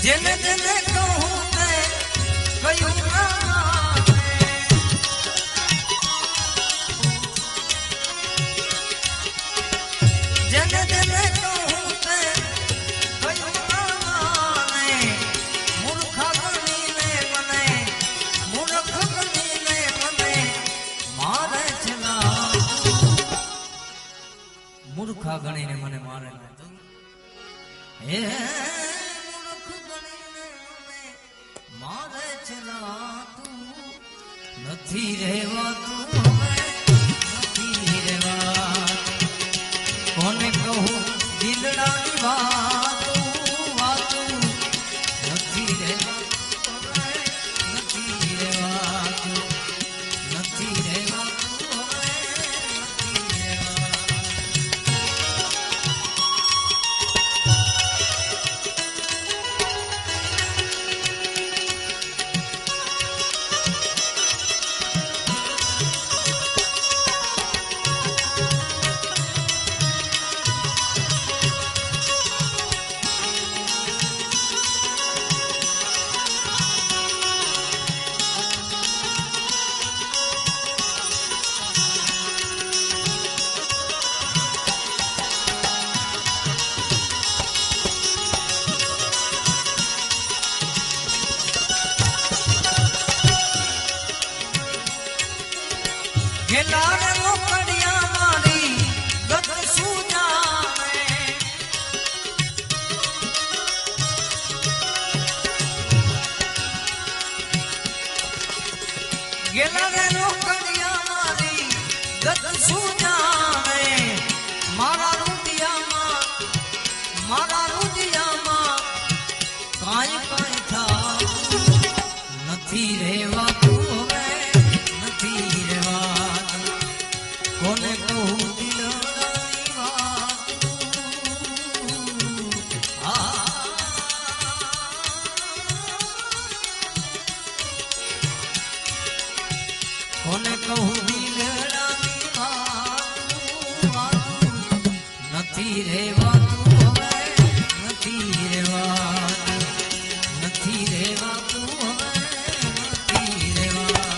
જેને જેને કહું તે કયું ના જેને જેને કહું તે કયું ના માને મૂર્ખા ગણીને મને મૂર્ખ ગણીને મને મારે છેલા મૂર્ખા ગણીને મને મારે હે મારે ચલાતું નથી રહેવાતું નથી રહેવા કોને કહું દિલડાની વાતું નથી રહેવાતું નથી રહેવાતું નથી રહેવાતું નથી ગેલારે લોકડિયા મારી ગત શું જાણે ગેલારે લોકડિયા મારી ગત શું જાણે મારા રુદિયામાં કાંઈ કાંઈ થાતું નથી રહેવાતું હવે નથી રહેવાતું કોને કહું દિલડાની કોને કહું દિલડાની વાતું નથી રહેવાતું હવે નથી રહેવાતું નથી રહેવાતું હવે નથી રહેવાતું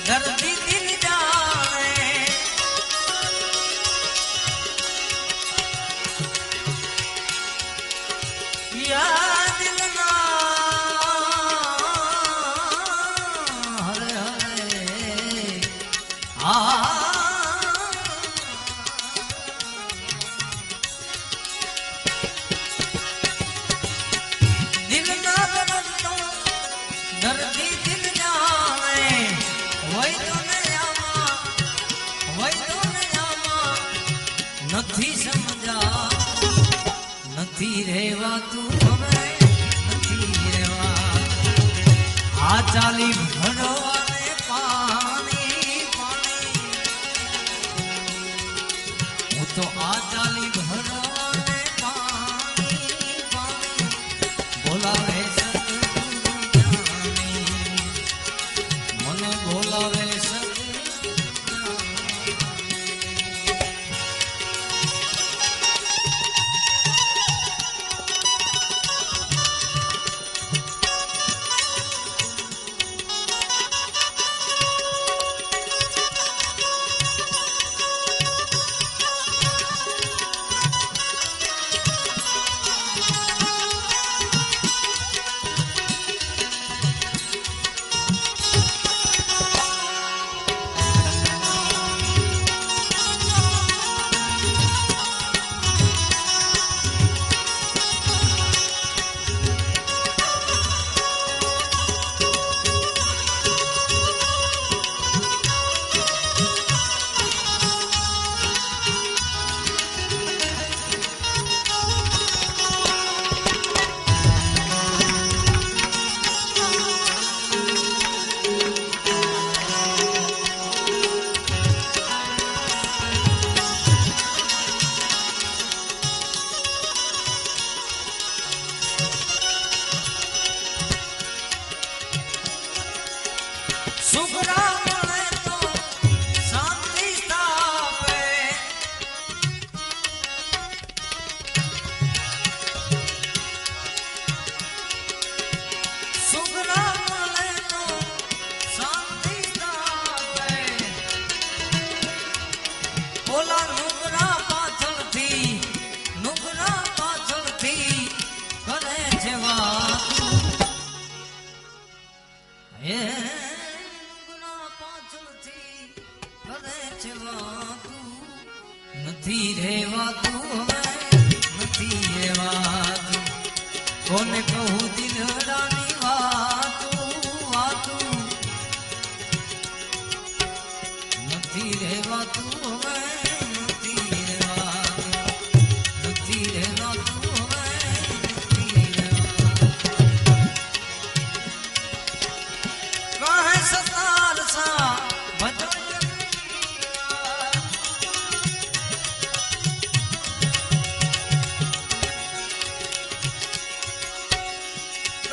દર્દી દિલ જાણે યા દિલના હરે હરે દિલના દર્દી દિલ જાણે નથી સમજા નથી રહેવાતું હવે નથી રહેવાતું આ ચાલી ભરવાને પાણી હું તો આ ચાલી ભરવાને પાણી બોલાવે સદગુરુ જ્ઞાની મને બોલાવે કરે છે વાતું નથી રેવાતું હવે નથી રેવાતું કોને કહું દિલડાની વાતું નથી રેવાતું હવે નથી રેવાતું નથી રેવાતું હવે નથી રેવાતું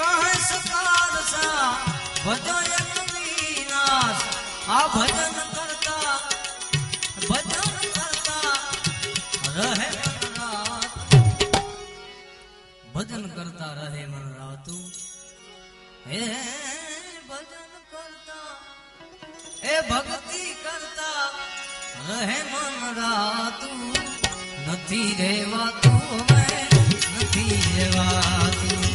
કહે સતાર સા ભજો વિનાશ આ ભજન કરતા રહે મન રાત ભજન કરતા રહે મન રાતું હે ભજન કરતા એ ભક્તિ કરતા રહે મન રાતું નથી રેવાતું હવે નથી રેવાતું